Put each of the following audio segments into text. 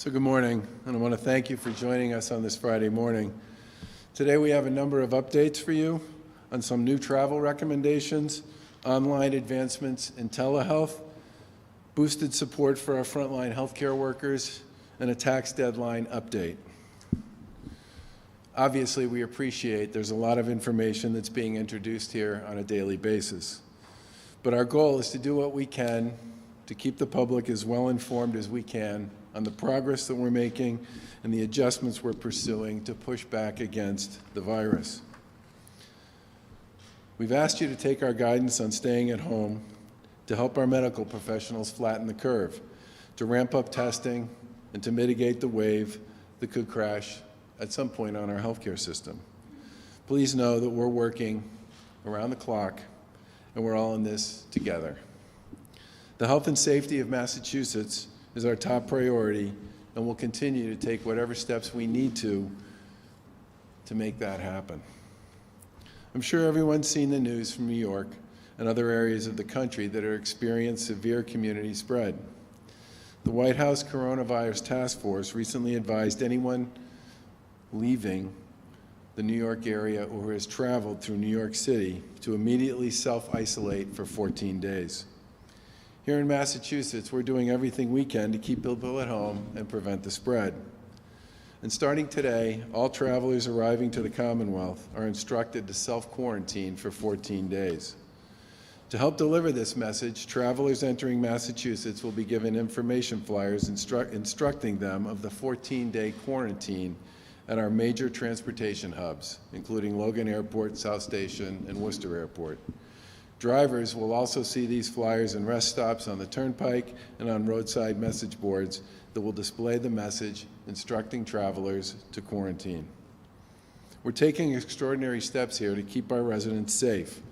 So good morning, and I want to thank you for joining us on this Friday morning. Today we have a number of updates for you on some new travel recommendations, online advancements in telehealth, boosted support for our frontline healthcare workers, and a tax deadline update. Obviously, we appreciate there's a lot of information that's being introduced here on a daily basis. But our goal is to do what we can to keep the public as well informed as we can on the progress that we're making and the adjustments we're pursuing to push back against the virus. We've asked you to take our guidance on staying at home to help our medical professionals flatten the curve, to ramp up testing, and to mitigate the wave that could crash at some point on our healthcare system. Please know that we're working around the clock and we're all in this together. The health and safety of Massachusetts is our top priority, and we'll continue to take whatever steps we need to make that happen. I'm sure everyone's seen the news from New York and other areas of the country that are experiencing severe community spread. The White House Coronavirus Task Force recently advised anyone leaving the New York area or who has traveled through New York City to immediately self-isolate for 14 days. Here in Massachusetts, we're doing everything we can to keep people at home and prevent the spread. And starting today, all travelers arriving to the Commonwealth are instructed to self-quarantine for 14 days. To help deliver this message, travelers entering Massachusetts will be given information flyers instructing them of the 14-day quarantine at our major transportation hubs, including Logan Airport, South Station, and Worcester Airport. Drivers will also see these flyers in rest stops on the turnpike and on roadside message boards that will display the message instructing travelers to quarantine. We're taking extraordinary steps here to keep our residents safe,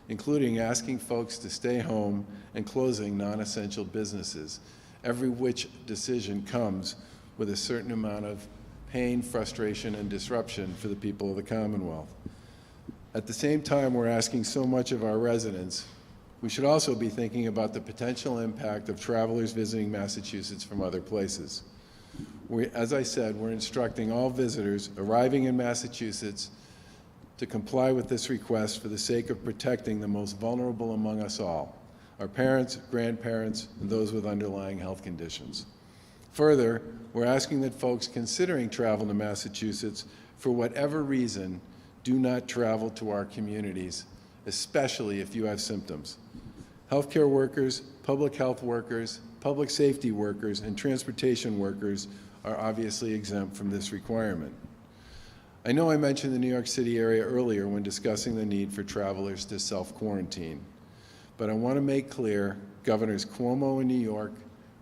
including asking folks to stay home and closing non-essential businesses. Every which decision comes with a certain amount of pain, frustration, and disruption for the people of the Commonwealth. At the same time we're asking so much of our residents, we should also be thinking about the potential impact of travelers visiting Massachusetts from other places. As I said, we're instructing all visitors arriving in Massachusetts to comply with this request for the sake of protecting the most vulnerable among us all, our parents, grandparents, and those with underlying health conditions. Further, we're asking that folks considering travel to Massachusetts, for whatever reason, do not travel to our communities, especially if you have symptoms. Healthcare workers, public health workers, public safety workers, and transportation workers are obviously exempt from this requirement. I know I mentioned the New York City area earlier when discussing the need for travelers to self-quarantine, but I want to make clear Governors Cuomo in New York,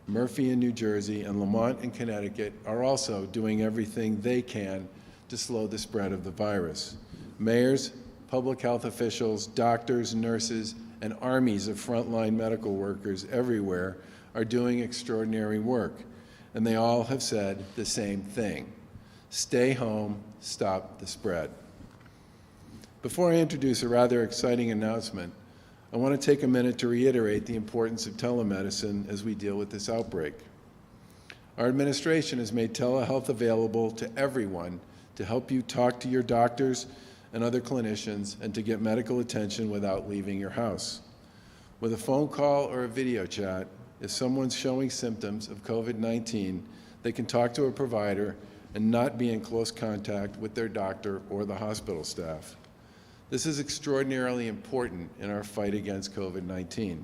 Murphy in New Jersey, and Lamont in Connecticut are also doing everything they can to slow the spread of the virus. Mayors, public health officials, doctors, nurses, and armies of frontline medical workers everywhere are doing extraordinary work, and they all have said the same thing: stay home, stop the spread. Before I introduce a rather exciting announcement, I want to take a minute to reiterate the importance of telemedicine as we deal with this outbreak. Our administration has made telehealth available to everyone to help you talk to your doctors and other clinicians and to get medical attention without leaving your house. With a phone call or a video chat, if someone's showing symptoms of COVID-19, they can talk to a provider and not be in close contact with their doctor or the hospital staff. This is extraordinarily important in our fight against COVID-19.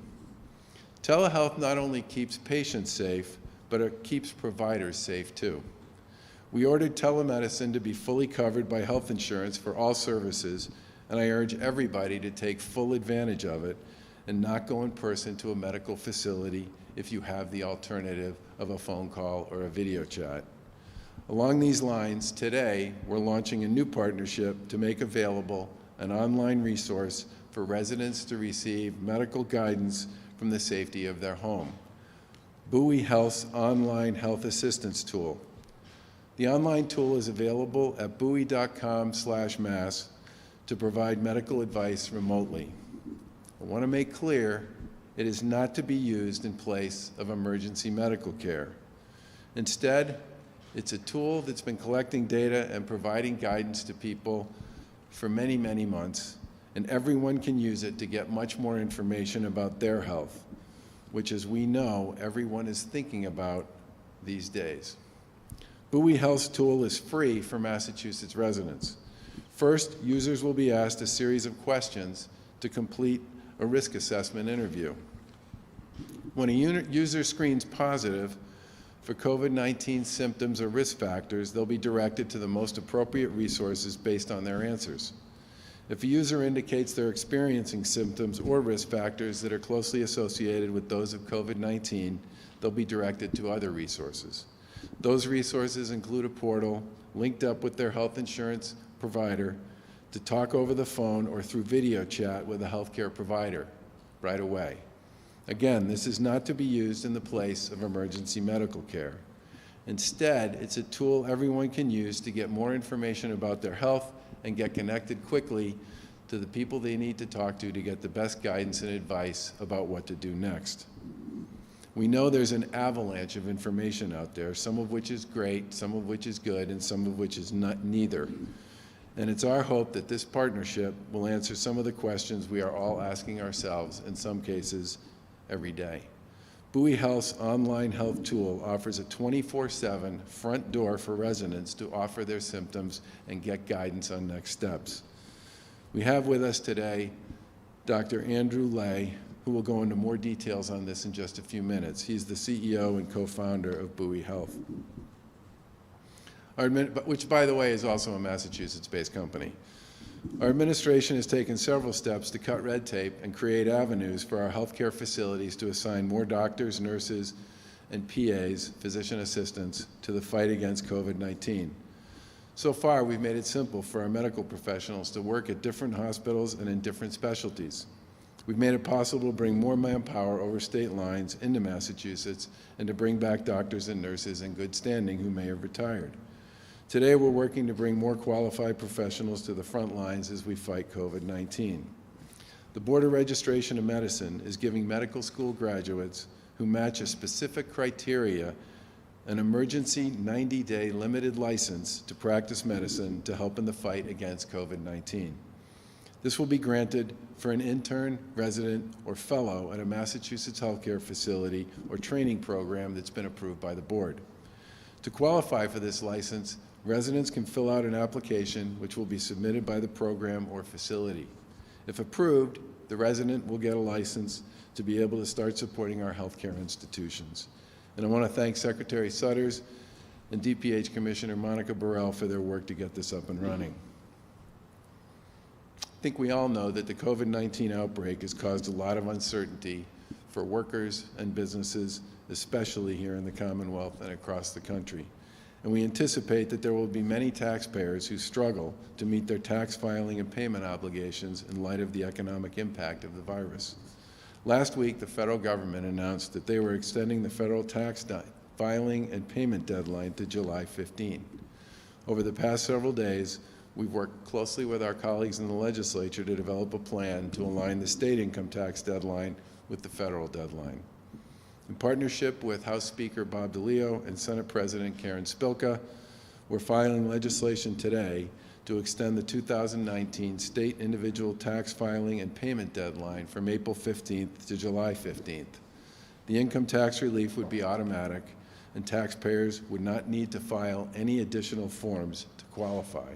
Telehealth not only keeps patients safe, but it keeps providers safe too. We ordered telemedicine to be fully covered by health insurance for all services, and I urge everybody to take full advantage of it and not go in person to a medical facility if you have the alternative of a phone call or a video chat. Along these lines, today we're launching a new partnership to make available an online resource for residents to receive medical guidance from the safety of their home. Bowie Health's online health assistance tool. The online tool is available at bowie.com/mass to provide medical advice remotely. I want to make clear it is not to be used in place of emergency medical care. Instead, It's a tool that's been collecting data and providing guidance to people for many, many months, and everyone can use it to get much more information about their health, which, as we know, everyone is thinking about these days. Bowie Health's tool is free for Massachusetts residents. First, users will be asked a series of questions to complete a risk assessment interview. When a user screens positive for COVID-19 symptoms or risk factors, they'll be directed to the most appropriate resources based on their answers. If a user indicates they're experiencing symptoms or risk factors that are closely associated with those of COVID-19, they'll be directed to other resources. Those resources include a portal linked up with their health insurance provider to talk over the phone or through video chat with a healthcare provider right away. Again, this is not to be used in the place of emergency medical care. Instead, it's a tool everyone can use to get more information about their health and get connected quickly to the people they need to talk to get the best guidance and advice about what to do next. We know there's an avalanche of information out there, some of which is great, some of which is good, and some of which is neither. And it's our hope that this partnership will answer some of the questions we are all asking ourselves, in some cases, every day. Bowie Health's online health tool offers a 24/7 front door for residents to offer their symptoms and get guidance on next steps. We have with us today Dr. Andrew Lay, who will go into more details on this in just a few minutes. He's the CEO and co-founder of Bowie Health, which, by the way, is also a Massachusetts-based company. Our administration has taken several steps to cut red tape and create avenues for our healthcare facilities to assign more doctors, nurses, and PAs, physician assistants, to the fight against COVID-19. So far, we've made it simple for our medical professionals to work at different hospitals and in different specialties. We've made it possible to bring more manpower over state lines into Massachusetts and to bring back doctors and nurses in good standing who may have retired. Today, we're working to bring more qualified professionals to the front lines as we fight COVID-19. The Board of Registration of Medicine is giving medical school graduates who match a specific criteria an emergency 90-day limited license to practice medicine to help in the fight against COVID-19. This will be granted for an intern, resident, or fellow at a Massachusetts healthcare facility or training program that's been approved by the board. To qualify for this license, residents can fill out an application which will be submitted by the program or facility. If approved, the resident will get a license to be able to start supporting our healthcare institutions. And I want to thank Secretary Sutters and DPH Commissioner Monica Burrell for their work to get this up and running. I think we all know that the COVID-19 outbreak has caused a lot of uncertainty for workers and businesses, especially here in the Commonwealth and across the country. And we anticipate that there will be many taxpayers who struggle to meet their tax filing and payment obligations in light of the economic impact of the virus. Last week, the federal government announced that they were extending the federal tax filing and payment deadline to July 15. Over the past several days, we've worked closely with our colleagues in the legislature to develop a plan to align the state income tax deadline with the federal deadline. In partnership with House Speaker Bob DeLeo and Senate President Karyn Spilka, we're filing legislation today to extend the 2019 state individual tax filing and payment deadline from April 15th to July 15th. The income tax relief would be automatic, and taxpayers would not need to file any additional forms to qualify.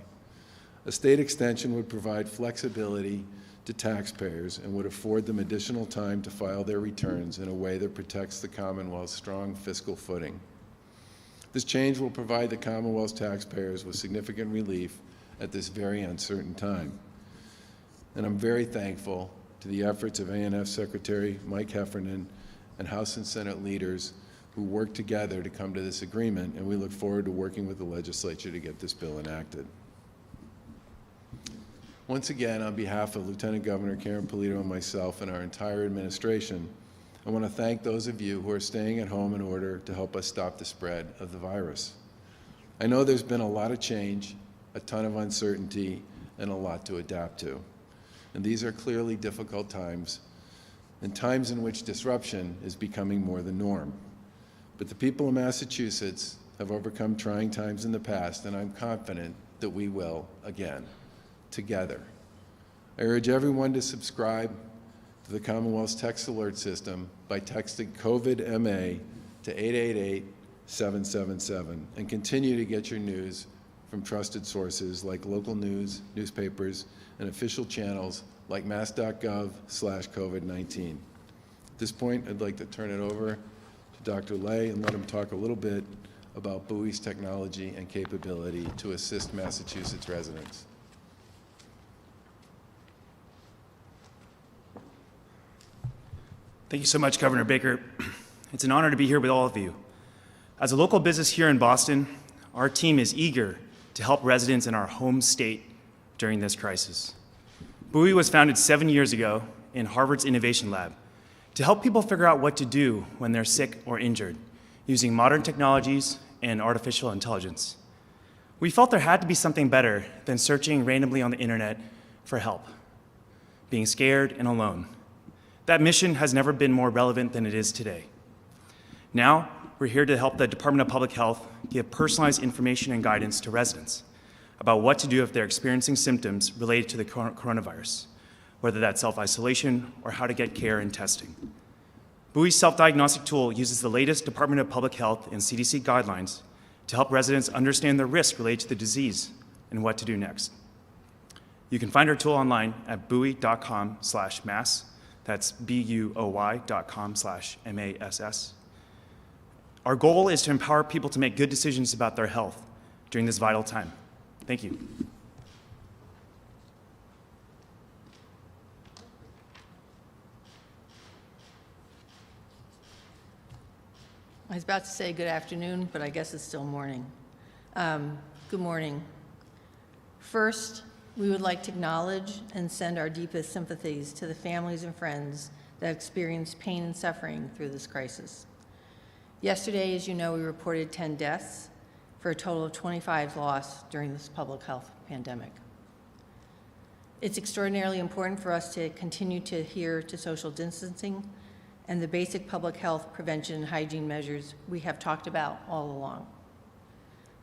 A state extension would provide flexibility to taxpayers and would afford them additional time to file their returns in a way that protects the Commonwealth's strong fiscal footing. This change will provide the Commonwealth's taxpayers with significant relief at this very uncertain time. And I'm very thankful to the efforts of A&F Secretary Mike Heffernan and House and Senate leaders who worked together to come to this agreement, and we look forward to working with the legislature to get this bill enacted. Once again, on behalf of Lieutenant Governor Karyn Polito and myself and our entire administration, I want to thank those of you who are staying at home in order to help us stop the spread of the virus. I know there's been a lot of change, a ton of uncertainty, and a lot to adapt to. And these are clearly difficult times, and times in which disruption is becoming more the norm. But the people of Massachusetts have overcome trying times in the past, and I'm confident that we will again, together. I urge everyone to subscribe to the Commonwealth's text alert system by texting COVID-MA to 888-777 and continue to get your news from trusted sources like local news, newspapers, and official channels like mass.gov/COVID-19. At this point, I'd like to turn it over to Dr. Lay and let him talk a little bit about Bowie's technology and capability to assist Massachusetts residents. Thank you so much, Governor Baker. It's an honor to be here with all of you. As a local business here in Boston, our team is eager to help residents in our home state during this crisis. Bowie was founded 7 years ago in Harvard's Innovation Lab to help people figure out what to do when they're sick or injured, using modern technologies and artificial intelligence. We felt there had to be something better than searching randomly on the internet for help, being scared and alone. That mission has never been more relevant than it is today. Now, we're here to help the Department of Public Health give personalized information and guidance to residents about what to do if they're experiencing symptoms related to the coronavirus, whether that's self-isolation or how to get care and testing. Bowie's self-diagnostic tool uses the latest Department of Public Health and CDC guidelines to help residents understand the risk related to the disease and what to do next. You can find our tool online at bowie.com/mass. That's BUOY.com/MASS. Our goal is to empower people to make good decisions about their health during this vital time. Thank you. I was about to say good afternoon, but I guess it's still morning. Good morning. First, we would like to acknowledge and send our deepest sympathies to the families and friends that experienced pain and suffering through this crisis. Yesterday, as you know, we reported 10 deaths for a total of 25 lost during this public health pandemic. It's extraordinarily important for us to continue to adhere to social distancing and the basic public health prevention and hygiene measures we have talked about all along.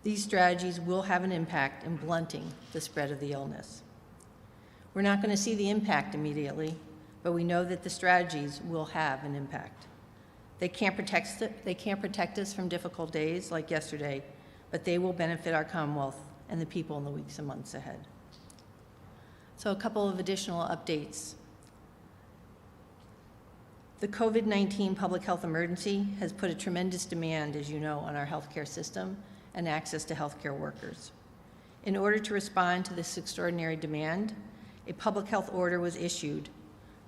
These strategies will have an impact in blunting the spread of the illness. We're not going to see the impact immediately, but we know that the strategies will have an impact. They can't protect us from difficult days like yesterday, but they will benefit our Commonwealth and the people in the weeks and months ahead. So a couple of additional updates. The COVID-19 public health emergency has put a tremendous demand, as you know, on our healthcare system and access to healthcare workers. In order to respond to this extraordinary demand, a public health order was issued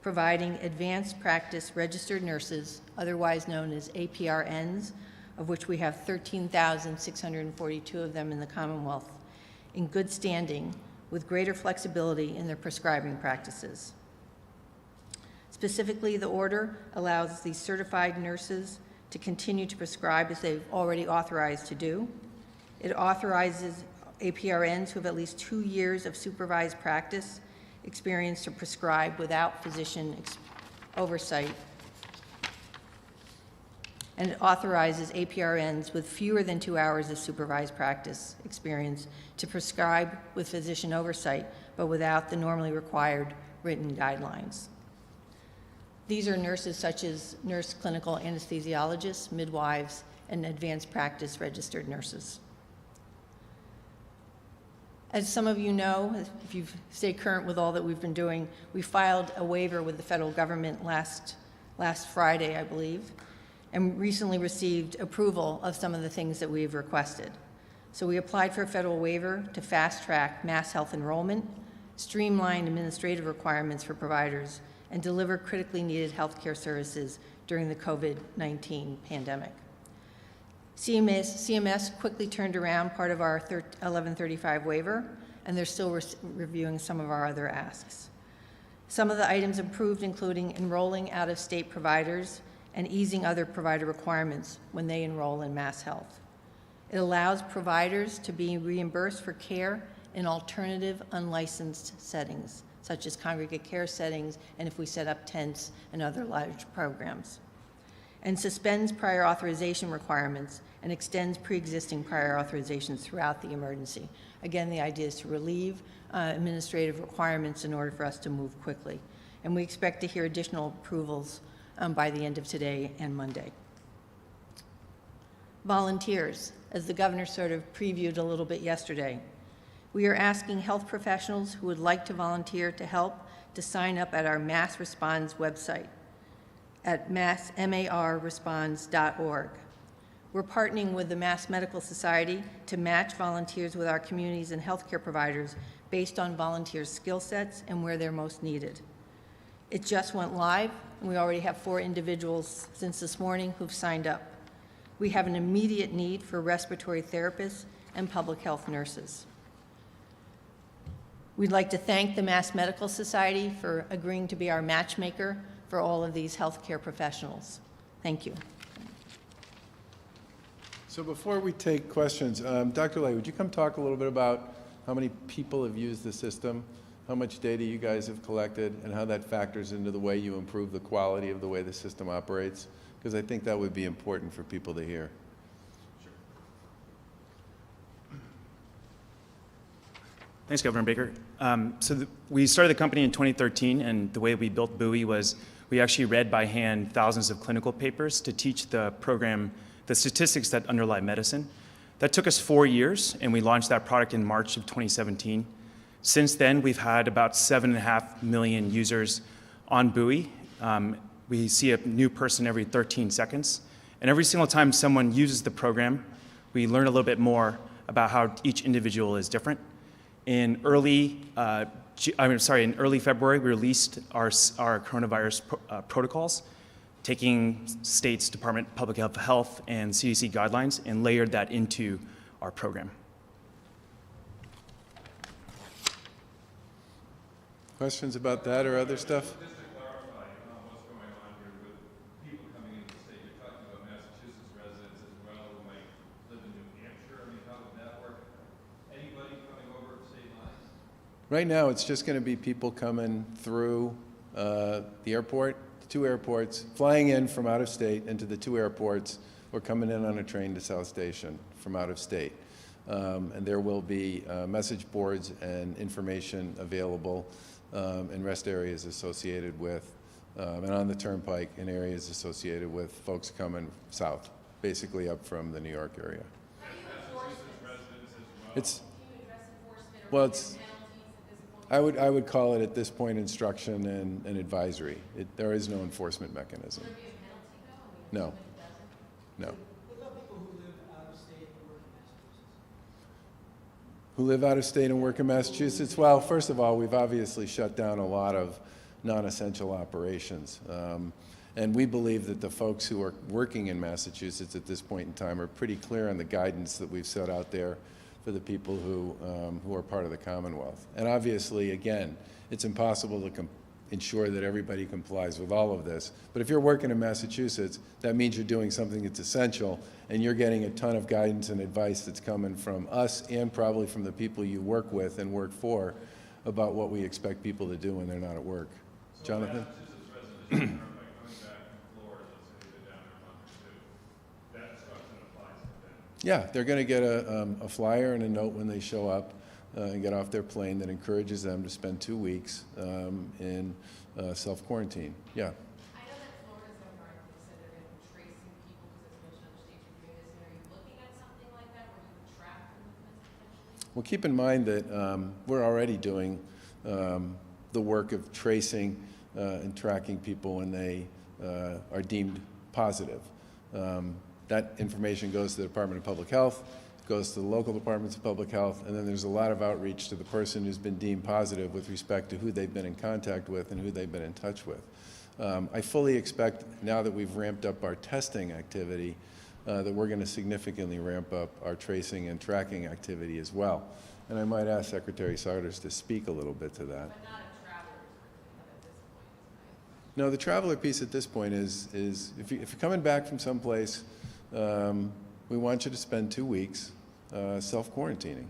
providing advanced practice registered nurses, otherwise known as APRNs, of which we have 13,642 of them in the Commonwealth, in good standing with greater flexibility in their prescribing practices. Specifically, the order allows these certified nurses to continue to prescribe as they've already authorized to do. It authorizes APRNs who have at least 2 years of supervised practice experience to prescribe without physician oversight. And it authorizes APRNs with fewer than 2 hours of supervised practice experience to prescribe with physician oversight, but without the normally required written guidelines. These are nurses such as nurse clinical anesthesiologists, midwives, and advanced practice registered nurses. As some of you know, if you've stayed current with all that we've been doing, we filed a waiver with the federal government last Friday, I believe, and recently received approval of some of the things that we've requested. So we applied for a federal waiver to fast-track mass health enrollment, streamline administrative requirements for providers, and deliver critically needed healthcare services during the COVID-19 pandemic. CMS quickly turned around part of our 1135 waiver, and they're still reviewing some of our other asks. Some of the items approved including enrolling out-of-state providers and easing other provider requirements when they enroll in Mass Health. It allows providers to be reimbursed for care in alternative unlicensed settings, such as congregate care settings, and if we set up tents and other large programs. and suspends prior authorization requirements and extends pre-existing prior authorizations throughout the emergency. Again, the idea is to relieve administrative requirements in order for us to move quickly. And we expect to hear additional approvals by the end of today and Monday. Volunteers, as the governor sort of previewed a little bit yesterday. We are asking health professionals who would like to volunteer to help to sign up at our Mass Response website at marresponds.org. We're partnering with the Mass Medical Society to match volunteers with our communities and healthcare providers based on volunteers' skill sets and where they're most needed. It just went live, and we already have 4 individuals since this morning who've signed up. We have an immediate need for respiratory therapists and public health nurses. We'd like to thank the Mass Medical Society for agreeing to be our matchmaker for all of these healthcare professionals. Thank you. So before we take questions, Dr. Lay, would you come talk a little bit about how many people have used the system, how much data you guys have collected, and how that factors into the way you improve the quality of the way the system operates? Because I think that would be important for people to hear. Thanks, Governor Baker. We started the company in 2013, and the way we built Buoy was we actually read by hand thousands of clinical papers to teach the program the statistics that underlie medicine. That took us 4 years, and we launched that product in March of 2017. Since then, we've had about 7.5 million users on Buoy. We see a new person every 13 seconds. And every single time someone uses the program, we learn a little bit more about how each individual is different. In early February, we released our coronavirus protocols, taking states' Department of Public Health and CDC guidelines and layered that into our program. Questions about that or other stuff? Just to clarify what's going on here with people coming into the state, you're talking about Massachusetts residents as well who might live in New Hampshire. I mean, how would that work? Anybody coming over state lines? Right now, it's just going to be people coming through the airport, the 2 airports, flying in from out of state into the 2 airports, or coming in on a train to South Station from out of state. And there will be message boards and information available in rest areas associated with, and on the turnpike in areas associated with folks coming south, basically up from the New York area. It's, well, it's, I would call it at this point instruction and advisory. There is no enforcement mechanism. No. No. Who live out of state and work in Massachusetts? Well, first of all, we've obviously shut down a lot of non-essential operations. And we believe that the folks who are working in Massachusetts at this point in time are pretty clear on the guidance that we've set out there for the people who are part of the Commonwealth. And obviously, again, it's impossible to ensure that everybody complies with all of this. But if you're working in Massachusetts, that means you're doing something that's essential, and you're getting a ton of guidance and advice that's coming from us and probably from the people you work with and work for about what we expect people to do when they're not at work. So Jonathan? Massachusetts residents who are coming back from Florida, let's say they've been down there a month or 2, that instruction applies to them? Yeah, they're going to get a flyer and a note when they show up and get off their plane that encourages them to spend 2 weeks in self-quarantine. Yeah. I know that Florida's governor said they're going to be tracing people because that's mentioned other states are doing this. Are you looking at something like that where you can track movements potentially? Well, keep in mind that we're already doing the work of tracing and tracking people when they are deemed positive. That information goes to the Department of Public Health, goes to the local departments of public health, and then there's a lot of outreach to the person who's been deemed positive with respect to who they've been in contact with and who they've been in touch with. I fully expect, now that we've ramped up our testing activity, that we're going to significantly ramp up our tracing and tracking activity as well. And I might ask Secretary Sardis to speak a little bit to that. But not a traveler at this point, No, the traveler piece at this point is if you're coming back from someplace, we want you to spend 2 weeks self-quarantining.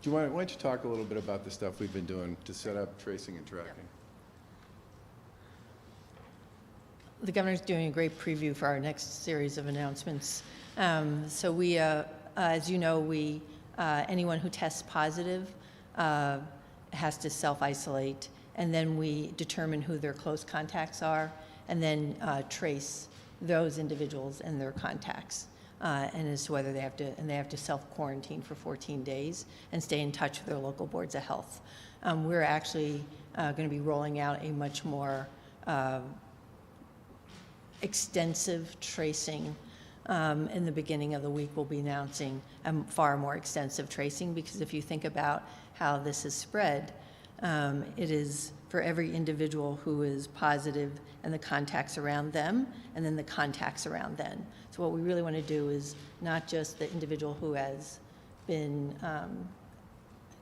Why don't you talk a little bit about the stuff we've been doing to set up tracing and tracking? the governor's doing a great preview for our next series of announcements. So we, as you know, anyone who tests positive has to self-isolate, and then we determine who their close contacts are, and then trace those individuals and their contacts, and as to whether they have to self-quarantine for 14 days and stay in touch with their local boards of health. We're actually going to be rolling out a much more extensive tracing. In the beginning of the week, we'll be announcing far more extensive tracing, because if you think about how this is spread, it is for every individual who is positive and the contacts around them, and then the contacts around them. So what we really want to do is not just the individual who has been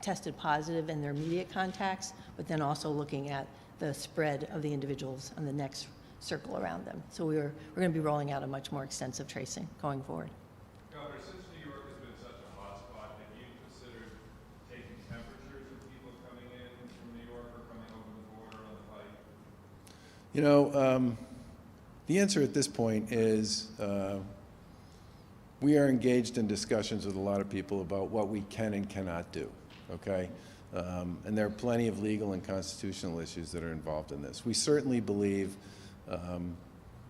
tested positive and their immediate contacts, but then also looking at the spread of the individuals on the next circle around them. So we're going to be rolling out a much more extensive tracing going forward. Governor, since New York has been such a hot spot, have you considered taking temperatures of people coming in from New York or coming over the border on the pike? You know, the answer at this point is we are engaged in discussions with a lot of people about what we can and cannot do, okay? And there are plenty of legal and constitutional issues that are involved in this. We certainly believe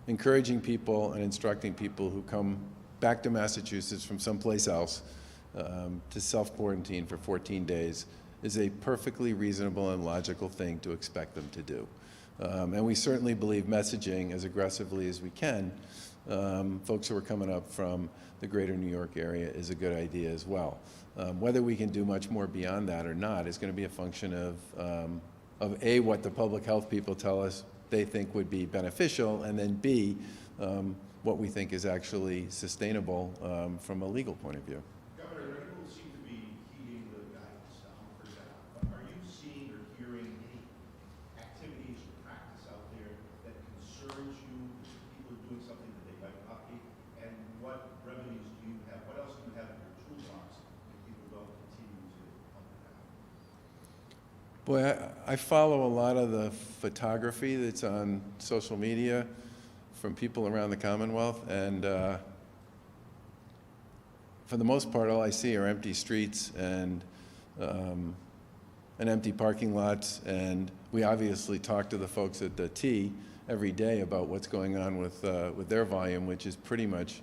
encouraging people and instructing people who come back to Massachusetts from someplace else to self-quarantine for 14 days is a perfectly reasonable and logical thing to expect them to do. And we certainly believe messaging as aggressively as we can, folks who are coming up from the greater New York area, is a good idea as well. Whether we can do much more beyond that or not is going to be a function of A, what the public health people tell us they think would be beneficial, and then B, what we think is actually sustainable from a legal point of view. Governor, people seem to be heeding the guidance for that. Are you seeing or hearing any activities or practice out there that concerns you? People are doing something that they might not be? And what remedies do you have? What else do you have in your toolbox if people don't continue to pump it out? Boy, I follow a lot of the photography that's on social media from people around the Commonwealth, and for the most part, all I see are empty streets and empty parking lots, and we obviously talk to the folks at the T every day about what's going on with their volume, which is pretty much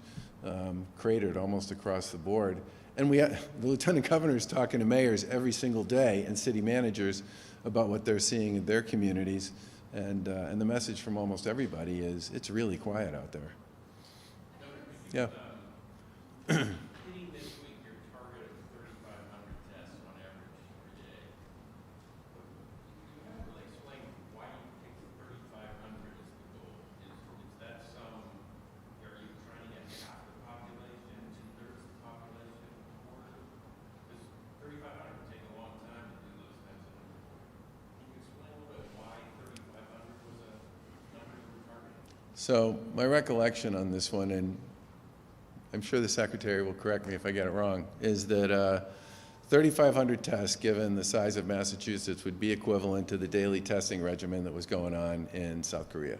cratered almost across the board. And the Lieutenant Governor is talking to mayors every single day and city managers about what they're seeing in their communities. And the message from almost everybody is it's really quiet out there. Yeah. Hitting this week your target of 3,500 tests on average per day. Can you really explain why you picked 3,500 as the goal? Is that are you trying to get half the population, 2/3 the population, a quarter? Because 3,500 would take a long time to do those kinds of numbers. Can you explain a little bit why 3,500 was a number you were targeting? So my recollection on this one, and I'm sure the Secretary will correct me if I get it wrong, is that 3,500 tests, given the size of Massachusetts, would be equivalent to the daily testing regimen that was going on in South Korea,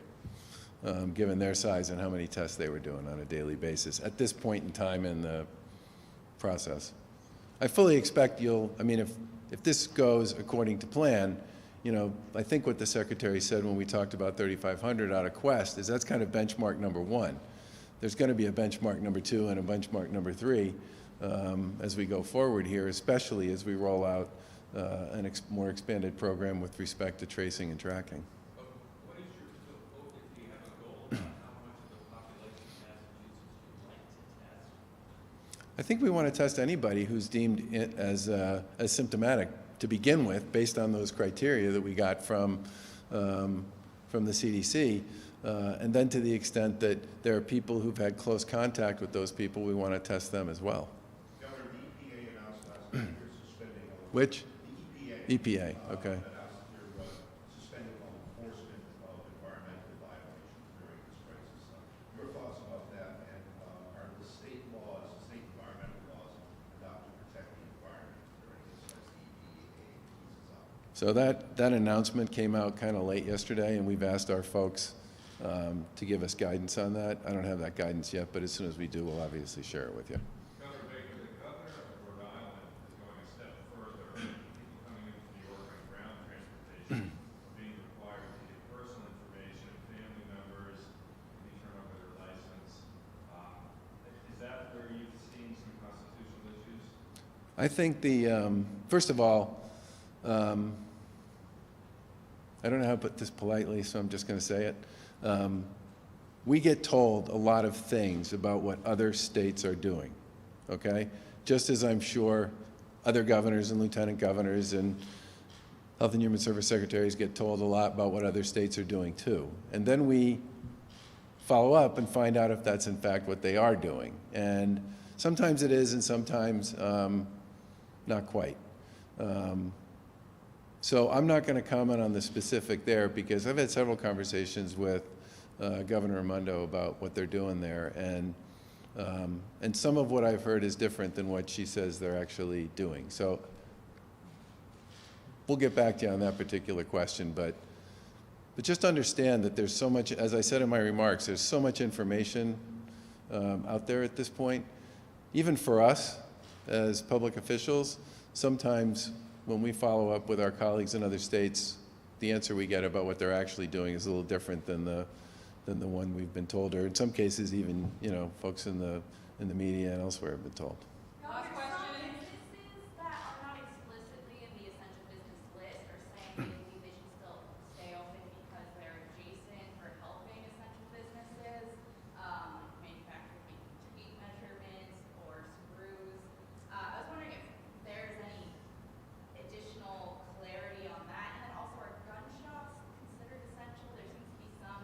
given their size and how many tests they were doing on a daily basis at this point in time in the process. I fully expect if this goes according to plan, I think what the Secretary said when we talked about 3,500 out of Quest is that's kind of benchmark number one. There's going to be a benchmark number 2 and a benchmark number 3 as we go forward here, especially as we roll out a more expanded program with respect to tracing and tracking. But what is your goal, if you have a goal about how much of the population in Massachusetts you'd like to test? I think we want to test anybody who's deemed as symptomatic to begin with, based on those criteria that we got from the CDC. And then to the extent that there are people who've had close contact with those people, we want to test them as well. Governor, the EPA announced last week they're suspending all of Which? the EPA, okay. announced they're suspending all enforcement of environmental violations during this crisis. Your thoughts about that, and are the state environmental laws adopted to protect the environment during this as the EPA eases up? So that announcement came out kind of late yesterday, and we've asked our folks to give us guidance on that. I don't have that guidance yet, but as soon as we do, we'll obviously share it with you. Governor Baker, the governor of Rhode Island is going a step further. People coming into New York on ground transportation are being required to give personal information, family members, maybe turn over their license. Is that where you've seen some constitutional issues? I think first of all, I don't know how to put this politely, so I'm just going to say it. We get told a lot of things about what other states are doing, okay? Just as I'm sure other governors and lieutenant governors and Health and Human Service secretaries get told a lot about what other states are doing too. And then we follow up and find out if that's in fact what they are doing. And sometimes it is and sometimes not quite. So I'm not going to comment on the specific there because I've had several conversations with Governor Raimondo about what they're doing there, and some of what I've heard is different than what she says they're actually doing. So we'll get back to you on that particular question, but just understand that there's so much, as I said in my remarks, there's so much information out there at this point. Even for us as public officials, sometimes when we follow up with our colleagues in other states, the answer we get about what they're actually doing is a little different than the one we've been told, or in some cases even, folks in the media and elsewhere have been told. Last question. Businesses that are not explicitly in the essential business list are saying they believe they should still stay open because they're adjacent or helping essential businesses, manufacturing tape measurements or screws. I was wondering if there's any additional clarity on that, and then also are gun shops considered essential? There seems to be some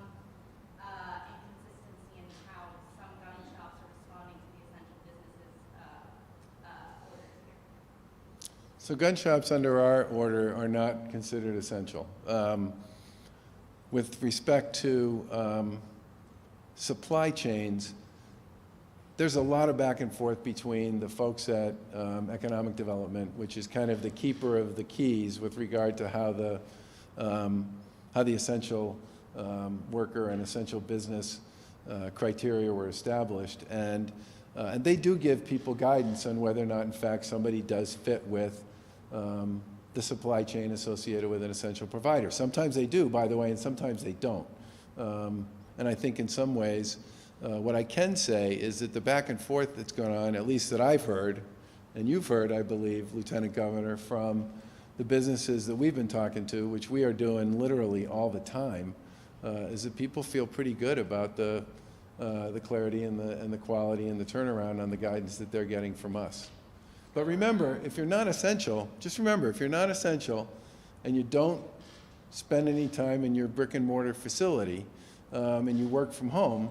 inconsistency in how some gun shops are responding to the essential businesses orders here. So gun shops under our order are not considered essential. With respect to supply chains, there's a lot of back and forth between the folks at Economic Development, which is kind of the keeper of the keys with regard to how the essential worker and essential business criteria were established. And they do give people guidance on whether or not, in fact, somebody does fit with the supply chain associated with an essential provider. Sometimes they do, by the way, and sometimes they don't. And I think in some ways, what I can say is that the back and forth that's going on, at least that I've heard, and you've heard, I believe, Lieutenant Governor, from the businesses that we've been talking to, which we are doing literally all the time, is that people feel pretty good about the clarity and the quality and the turnaround on the guidance that they're getting from us. But remember, if you're not essential, just remember, if you're not essential and you don't spend any time in your brick and mortar facility and you work from home,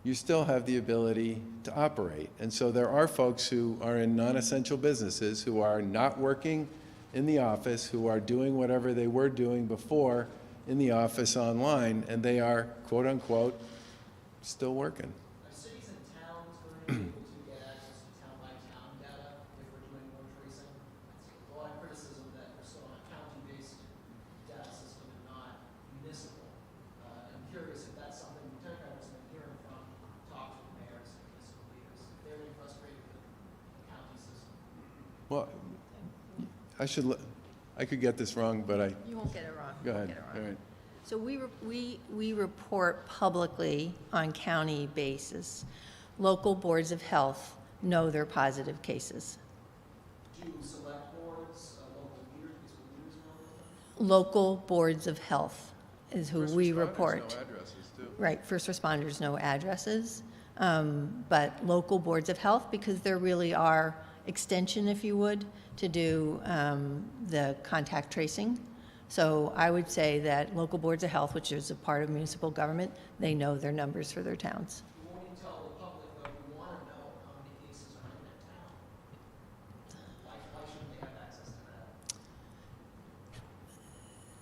you still have the ability to operate. And so there are folks who are in non-essential businesses who are not working in the office, who are doing whatever they were doing before in the office online, and they are, quote unquote, still working. Are cities and towns going to be able to get access to town-by-town data if we're doing more tracing? That's a lot of criticism that we're still on a county-based data system and not municipal. I'm curious if that's something Lieutenant Governor's been hearing from talk to the mayors and municipal leaders, if they're getting frustrated with the county system. Well, I could get this wrong, but You won't get it wrong. go You won't ahead. get it All wrong. right. So we report publicly on county basis. Local boards of health know their positive cases. Do select boards, local leaders, municipal leaders know those? Local boards of health is who First we responders report. know addresses, too. Right, first responders know addresses, but local boards of health, because there really are extension, if you would, to do the contact tracing. So I would say that local boards of health, which is a part of municipal government, they know their numbers for their towns. We won't even tell the public, though, we want to know how many cases are in that town. Why shouldn't they have access to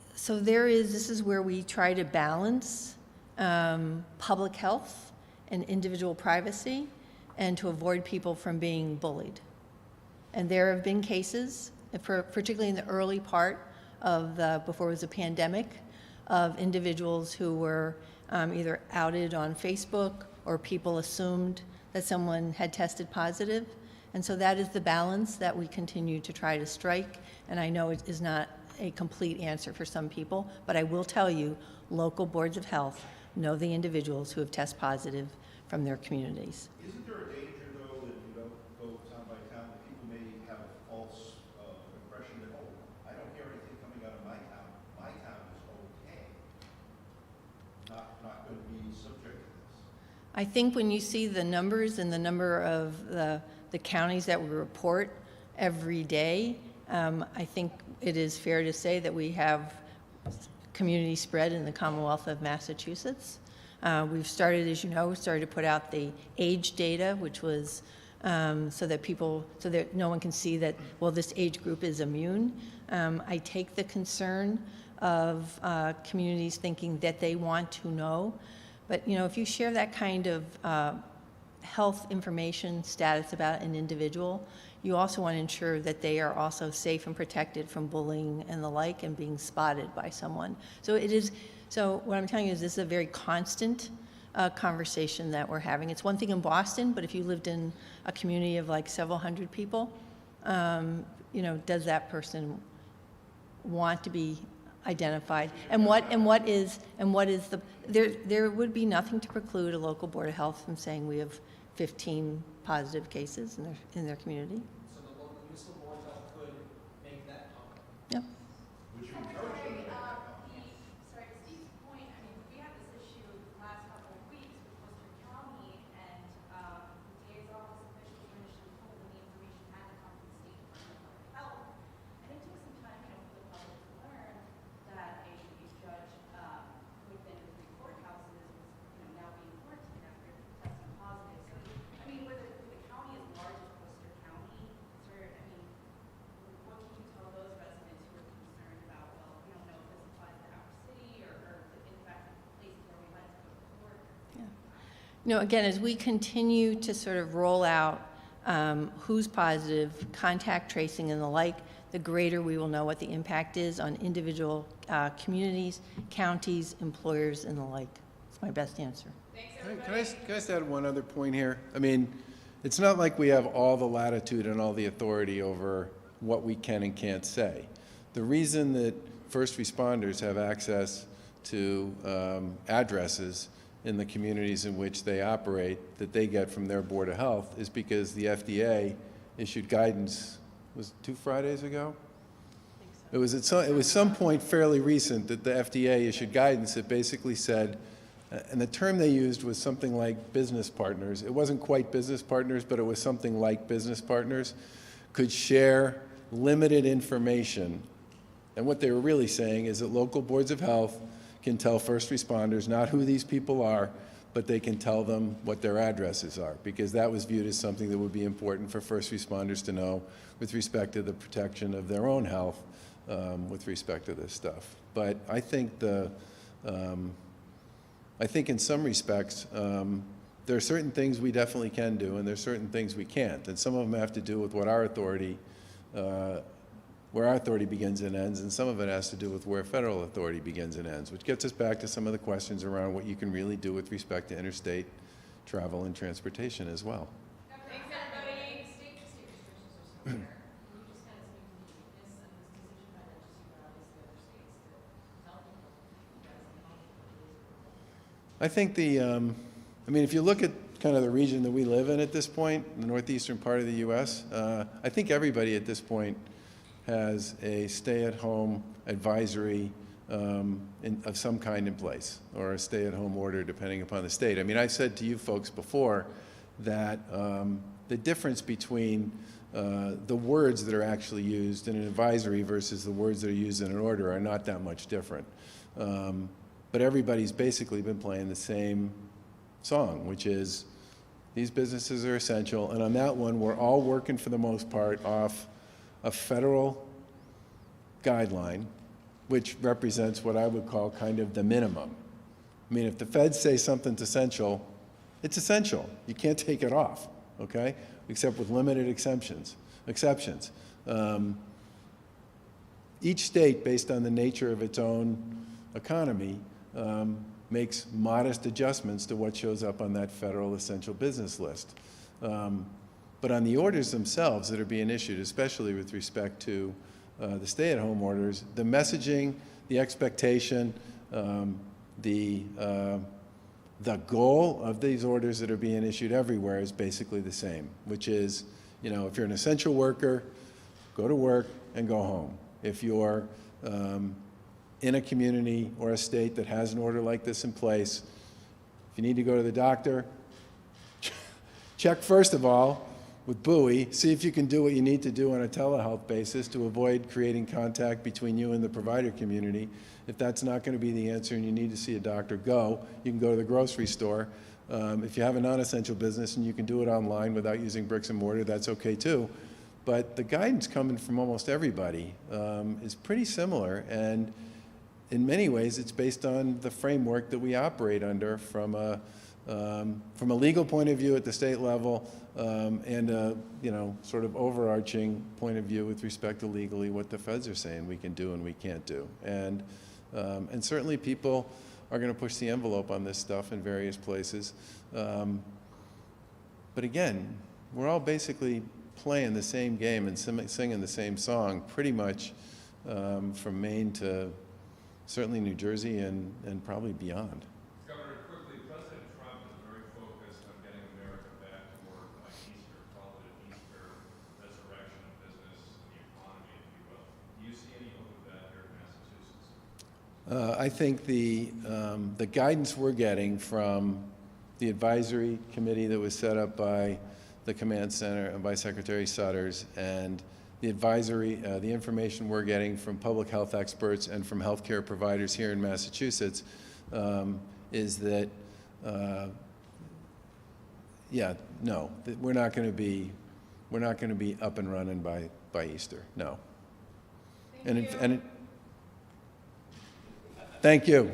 that? So this is where we try to balance public health and individual privacy, and to avoid people from being bullied. And there have been cases, particularly in the early part of before it was a pandemic, of individuals who were either outed on Facebook or people assumed that someone had tested positive. And so that is the balance that we continue to try to strike. And I know it is not a complete answer for some people, but I will tell you, local boards of health know the individuals who have tested positive from their communities. Isn't there a danger, though, that you don't go town by town, that people may have a false impression that, oh, I don't hear anything coming out of my town is okay, not going to be subject to this? I think when you see the numbers and the number of the counties that we report every day, I think it is fair to say that we have community spread in the Commonwealth of Massachusetts. We've started, as you know, to put out the age data, which was so that no one can see that, well, this age group is immune. I take the concern of communities thinking that they want to know, but if you share that kind of health information status about an individual, you also want to ensure that they are also safe and protected from bullying and the like and being spotted by someone. So what I'm telling you is this is a very constant conversation that we're having. It's one thing in Boston, but if you lived in a community of like several hundred people, does that person want to be identified? And what is the, there would be nothing to preclude a local board of health from saying we have 15 positive cases in their community. So the local municipal board of health could make that comment. Yeah. Would you encourage them to make that comment? Sorry, to Steve's point, I mean, we had this issue the last couple of weeks with Worcester County, and the DA's office officials were initially told that the information had to come from the State Department of Health. And it took some time, for the public to learn that a judge within the 3 courthouses was, now being quarantined after testing positive. So, I mean, with the county as large as Worcester County, what can you tell those residents who are concerned about, well, we don't know if this applies to our city or in fact places where we went to go to court? Again, as we continue to sort of roll out who's positive, contact tracing and the like, the greater we will know what the impact is on individual communities, counties, employers, and the like. It's my best answer. Can I just add one other point here? I mean, it's not like we have all the latitude and all the authority over what we can and can't say. The reason that first responders have access to addresses in the communities in which they operate that they get from their Board of Health is because the FDA issued guidance, was it 2 Fridays ago? It was at some point fairly recent that the FDA issued guidance that basically said, and the term they used was something like business partners. It wasn't quite business partners, but it was something like business partners could share limited information. And what they were really saying is that local boards of health can tell first responders not who these people are, but they can tell them what their addresses are, because that was viewed as something that would be important for first responders to know with respect to the protection of their own health with respect to this stuff. But I think I think in some respects, there are certain things we definitely can do, and there are certain things we can't. And some of them have to do with what our authority, where our authority begins and ends, and some of it has to do with where federal authority begins and ends, which gets us back to some of the questions around what you can really do with respect to interstate travel and transportation as well. Thanks, everybody. State restrictions are so rare. Can you just kind of speak to the uniqueness of this decision by legislature, obviously other states that tell people you guys can I think I mean, if you look at kind of the region that we live in at this point, the northeastern part of the U.S., I think everybody at this point has a stay-at-home advisory of some kind in place, or a stay-at-home order depending upon the state. I mean, I said to you folks before that the difference between the words that are actually used in an advisory versus the words that are used in an order are not that much different. But everybody's basically been playing the same song, which is these businesses are essential, and on that one, we're all working for the most part off a federal guideline, which represents what I would call kind of the minimum. I mean, if the feds say something's essential, it's essential. You can't take it off, okay? Except with limited exceptions. Each state, based on the nature of its own economy, makes modest adjustments to what shows up on that federal essential business list. But on the orders themselves that are being issued, especially with respect to the stay-at-home orders, the messaging, the expectation, the goal of these orders that are being issued everywhere is basically the same, which is, you know, if you're an essential worker, go to work and go home. If you're in a community or a state that has an order like this in place, if you need to go to the doctor, check first of all with Bowie, see if you can do what you need to do on a telehealth basis to avoid creating contact between you and the provider community. If that's not going to be the answer and you need to see a doctor, go. You can go to the grocery store. If you have a non-essential business and you can do it online without using bricks and mortar, that's okay too. But the guidance coming from almost everybody is pretty similar, and in many ways it's based on the framework that we operate under from a legal point of view at the state level, and a, you know, sort of overarching point of view with respect to legally what the feds are saying we can do and we can't do. And certainly people are going to push the envelope on this stuff in various places. But again, we're all basically playing the same game and singing the same song pretty much from Maine to certainly New Jersey and probably beyond. Governor, quickly, President Trump is very focused on getting America back to work by Easter, called it an Easter resurrection of business and the economy, if you will. Do you see any hope of that here in Massachusetts? I think the guidance we're getting from the advisory committee that was set up by the command center and by Secretary Sutters, and the advisory, the information we're getting from public health experts and from healthcare providers here in Massachusetts, is that, that we're not going to be up and running by Easter. No. Thank you.